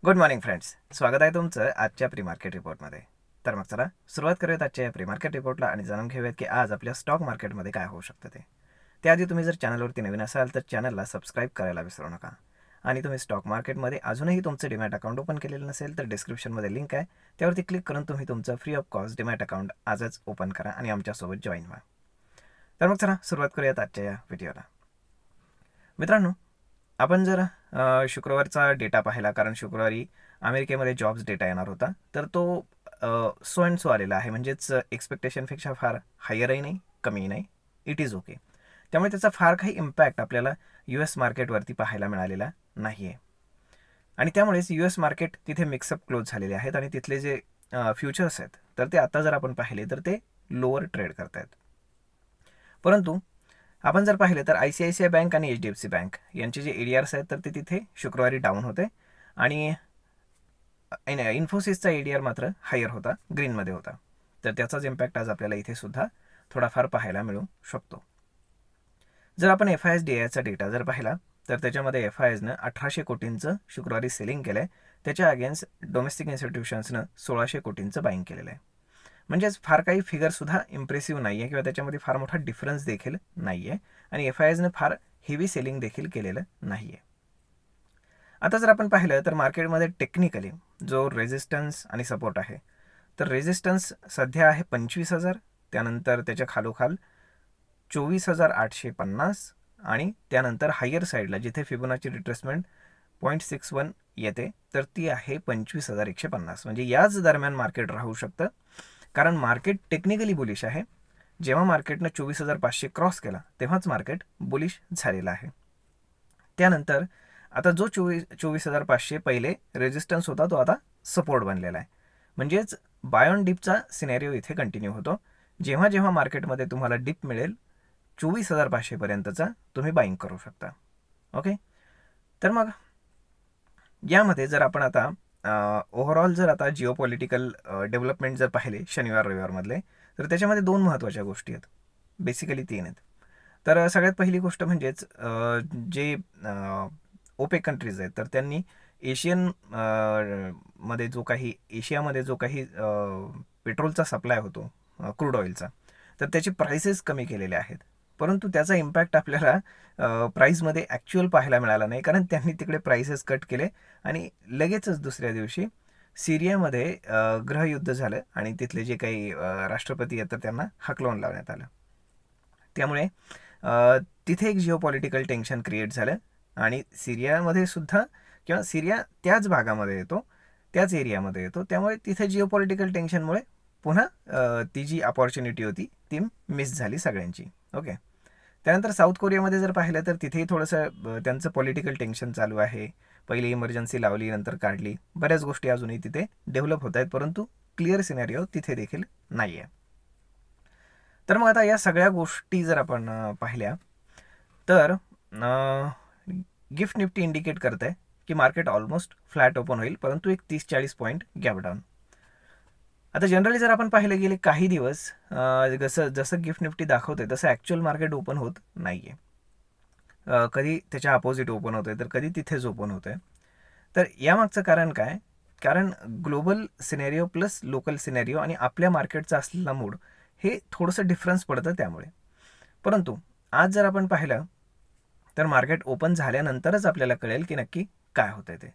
Good morning friends, स्वागत आहे तुमचं आजच्या प्री मार्केट रिपोर्टमध्ये. तर मग चला सुरुवात करूयात आजच्या या प्री मार्केट रिपोर्टला आणि जाणून घेऊयात की आज आपल्या स्टॉक मार्केटमध्ये काय होऊ शकतं ते. त्याआधी तुम्ही जर चॅनलवरती नवीन असाल तर चॅनलला सबस्क्राईब करायला विसरू नका. आणि तुम्ही स्टॉक मार्केटमध्ये अजूनही तुमचं डिमॅट अकाउंट ओपन केलेलं नसेल तर डिस्क्रिप्शनमध्ये लिंक आहे, त्यावरती क्लिक करून तुम्ही तुमचं free of cost demat account आजच ओपन करा आणि आमच्यासोबत जॉईन व्हा. तर मग चला सुरुवात करूयात आजच्या या व्हिडिओला. मित्रांनो, आपण जर शुक्रवारचा डेटा पाहिला, कारण शुक्रवारी अमेरिकेमध्ये जॉब्स डेटा येणार होता, तर तो सो अँड सो आलेला आहे. म्हणजेच एक्सपेक्टेशनपेक्षा फार हायरही नाही, कमीही नाही, इट इज ओके. त्यामुळे त्याचा फार काही इम्पॅक्ट आपल्याला US मार्केटवरती पाहायला मिळालेला नाही आहे. आणि त्यामुळेच US मार्केट तिथे मिक्सअप क्लोज झालेले आहेत आणि तिथले जे फ्युचर्स आहेत तर ते आता जर आपण पाहिले तर ते लोअर ट्रेड करत आहेत. परंतु आपण जर पाहिलं तर ICICI बँक आणि HDFC बँक यांचे जे ADRs आहेत तर ते तिथे शुक्रवारी डाऊन होते आणि इन्फोसिसचा ADR मात्र हायर होता, ग्रीनमध्ये होता. तर त्याचाच इम्पॅक्ट आज आपल्याला इथे सुद्धा थोडाफार पाहायला मिळू शकतो. जर आपण FIS DIचा डेटा जर पाहिला तर त्याच्यामध्ये FISनं 1800 कोटींचं शुक्रवारी सेलिंग केलं आहे. त्याच्या अगेन्स्ट डोमेस्टिक इन्स्टिट्यूशन्सनं 1600 कोटींचं बाईंग केलेलं आहे. म्हणजेच फार काही फिगरसुद्धा इम्प्रेसिव्ह नाही आहे किंवा त्याच्यामध्ये फार मोठा डिफरन्स देखील नाही आहे आणि FISनं फार हेवी सेलिंग देखील केलेलं नाही आहे. आता जर आपण पाहिलं तर मार्केटमध्ये टेक्निकली जो रेजिस्टन्स आणि सपोर्ट आहे, तर रेजिस्टन्स सध्या आहे 25,000, त्यानंतर त्याच्या खालोखाल 24,850 आणि त्यानंतर हायर साईडला जिथे फिबोनाची रिट्रेसमेंट 0.61 येते तर ती आहे 25,150. म्हणजे याच दरम्यान मार्केट राहू शकतं, कारण मार्केट टेक्निकली बुलिश आहे. जेव्हा मार्केटनं 24,500 क्रॉस केला तेव्हाच मार्केट बुलिश झालेलं आहे. त्यानंतर आता जो 24,500 पहिले रेजिस्टन्स होता तो आता सपोर्ट बनलेला आहे. म्हणजेच बाय ऑन डिपचा सिनेरिओ इथे कंटिन्यू होतो. जेव्हा जेव्हा मार्केटमध्ये तुम्हाला डिप मिळेल 24,500 पर्यंतचा तुम्ही बाईंग करू शकता. ओके, तर मग यामध्ये जर आपण आता ओव्हरऑल जर आता जिओपॉलिटिकल डेव्हलपमेंट जर पाहिले शनिवार रविवारमधले, तर त्याच्यामध्ये 2 महत्त्वाच्या गोष्टी आहेत, बेसिकली 3 आहेत. तर सगळ्यात पहिली गोष्ट म्हणजेच जे ओपेक कंट्रीज आहेत तर त्यांनी एशियामध्ये जो काही पेट्रोलचा सप्लाय होतो, क्रूड ऑइलचा, तर त्याचे प्राइसेस कमी केलेले आहेत. परंतु त्याचा इम्पॅक्ट आपल्याला प्राईसमध्ये ॲक्च्युअल पाहायला मिळाला नाही, कारण त्यांनी तिकडे प्राइसेस कट केले आणि लगेचच दुसऱ्या दिवशी सिरियामध्ये गृहयुद्ध झालं आणि तिथले जे काही राष्ट्रपती आहेत तर त्यांना हाकलून लावण्यात आलं. त्यामुळे तिथे एक जिओपॉलिटिकल टेन्शन क्रिएट झालं आणि सिरियामध्ये सुद्धा, किंवा सिरिया त्याच भागामध्ये येतो, त्याच एरियामध्ये येतो, त्यामुळे तिथे जिओपॉलिटिकल टेन्शनमुळे पुन्हा ती जी अपॉर्च्युनिटी होती ती मिस झाली सगळ्यांची. ओके, त्यानंतर साऊथ कोरियामध्ये जर पाहिलं तर तिथेही थोडंसं त्यांचं पॉलिटिकल टेन्शन चालू आहे. पहिली इमर्जन्सी लावली, नंतर काढली, बऱ्याच गोष्टी अजूनही तिथे डेव्हलप होत आहेत, परंतु क्लिअर सिनेरिओ तिथे देखील नाही आहे. तर मग आता या सगळ्या गोष्टी जर आपण पाहिल्या तर गिफ्ट निफ्टी इंडिकेट करत आहे की मार्केट ऑलमोस्ट फ्लॅट ओपन होईल, परंतु एक 30-40 पॉईंट गॅप डाऊन. आता जनरली जर आपण पाहिले गेले काही दिवस जसं गिफ्ट निफ्टी दाखवते तसं ॲक्च्युअल मार्केट ओपन होत नाही आहे. कधी त्याच्या अपोजिट ओपन होतं आहे तर कधी तिथेच ओपन होतं आहे. तर यामागचं कारण काय? कारण global scenario plus local scenario आणि आपल्या मार्केटचा असलेला मूड हे थोडंसं डिफरन्स पडतं त्यामुळे. परंतु आज जर आपण पाहिलं तर मार्केट ओपन झाल्यानंतरच आपल्याला कळेल की नक्की काय होतं ते.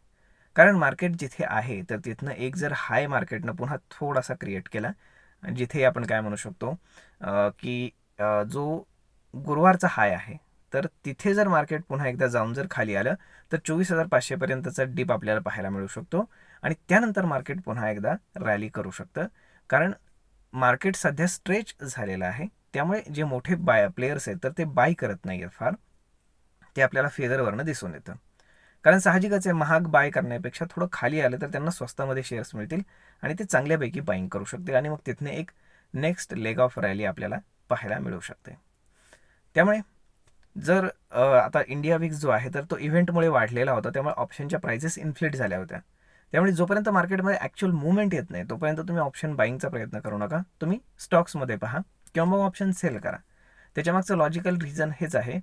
कारण मार्केट जिथे आहे तर तिथनं एक जर हाय मार्केटनं पुन्हा थोडासा क्रिएट केला, जिथे आपण काय म्हणू शकतो की जो गुरुवारचा हाय आहे तर तिथे जर मार्केट पुन्हा एकदा जाऊन जर खाली आलं तर 24,500 पर्यंतचा डिप आपल्याला पाहायला मिळू शकतो आणि त्यानंतर मार्केट पुन्हा एकदा रॅली करू शकतं. कारण मार्केट सध्या स्ट्रेच झालेलं आहे, त्यामुळे जे मोठे प्लेयर्स आहेत तर ते बाय करत नाही आहेत फार, ते आपल्याला फेगरवरनं दिसून येतं. कारण साहजिकच आहे, महाग बाय करण्यापेक्षा थोडं खाली आलं तर त्यांना स्वस्तामध्ये शेअर्स मिळतील आणि ते चांगल्यापैकी बाईंग करू शकतील आणि मग तिथनं एक नेक्स्ट लेग ऑफ रॅली आपल्याला पाहायला मिळू शकते. त्यामुळे जर आता इंडिया विक्स जो आहे तर तो इव्हेंटमुळे वाढलेला होता, त्यामुळे ऑप्शनच्या प्राइसेस इन्फ्लेट झाल्या होत्या. त्यामुळे जोपर्यंत मार्केटमध्ये ॲक्च्युअल मुवमेंट येत नाही तोपर्यंत तुम्ही ऑप्शन बाईंगचा प्रयत्न करू नका. तुम्ही स्टॉक्समध्ये पहा किंवा मग ऑप्शन सेल करा. त्याच्यामागचं लॉजिकल रिझन हेच आहे,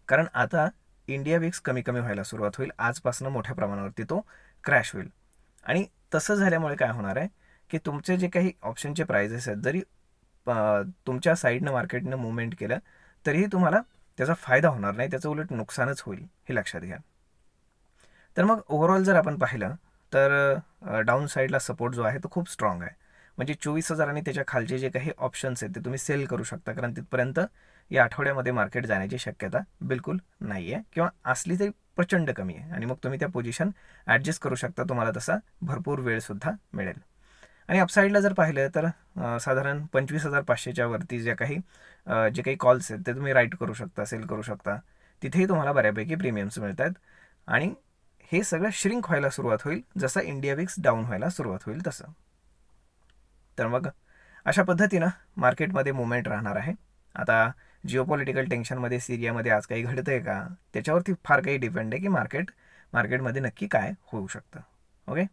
कारण आता इंडिया विक्स कमी कमी व्हायला सुरुवात होईल. आजपासून मोठ्या प्रमाणावरती तो क्रॅश होईल. आणि तसं झाल्यामुळे काय होणार आहे की तुमचे जे काही ऑप्शनचे प्राइजेस आहेत, जरी तुमच्या साईडनं मार्केटनं मुवमेंट केलं तरीही तुम्हाला त्याचा फायदा होणार नाही, त्याचं उलट नुकसानच होईल, हे लक्षात घ्या. तर मग ओव्हरऑल जर आपण पाहिलं तर डाऊन साईडला सपोर्ट जो आहे तो खूप स्ट्रॉंग आहे. म्हणजे 24,000 आणि त्याच्या खालचे जे काही ऑप्शन्स आहेत ते तुम्ही सेल करू शकता, कारण तिथपर्यंत या आठवड्यामध्ये मार्केट जाण्याची शक्यता बिलकुल नाही आहे, किंवा असली तरी प्रचंड कमी आहे. आणि मग तुम्ही त्या पोझिशन ॲडजस्ट करू शकता, तुम्हाला तसा भरपूर वेळसुद्धा मिळेल. आणि अपसाईडला जर पाहिलं तर साधारण 25,500च्या वरती जे काही कॉल्स आहेत ते तुम्ही राईट करू शकता, सेल करू शकता. तिथेही तुम्हाला बऱ्यापैकी प्रीमियम्स मिळत आहेत. आणि हे सगळं श्रिंक व्हायला सुरुवात होईल जसं इंडिया विक्स डाऊन व्हायला सुरुवात होईल तसं. तर मग अशा पद्धतीनं मार्केटमध्ये मुवमेंट राहणार आहे. आता जिओपॉलिटिकल टेन्शनमध्ये सिरियामध्ये आज काही घडतंय का, त्याच्यावरती फार काही डिपेंड आहे की मार्केटमध्ये नक्की काय होऊ शकतं. ओके,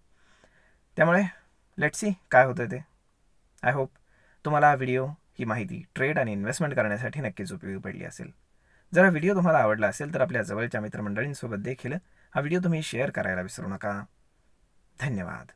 त्यामुळे लेट्स सी काय होतं ते. आय होप तुम्हाला हा व्हिडिओ, ही माहिती ट्रेड आणि इन्व्हेस्टमेंट करण्यासाठी नक्कीच उपयोगी पडली असेल. जर हा व्हिडिओ तुम्हाला आवडला असेल तर आपल्या जवळच्या मित्रमंडळींसोबत देखील हा व्हिडिओ तुम्ही शेअर करायला विसरू नका. धन्यवाद.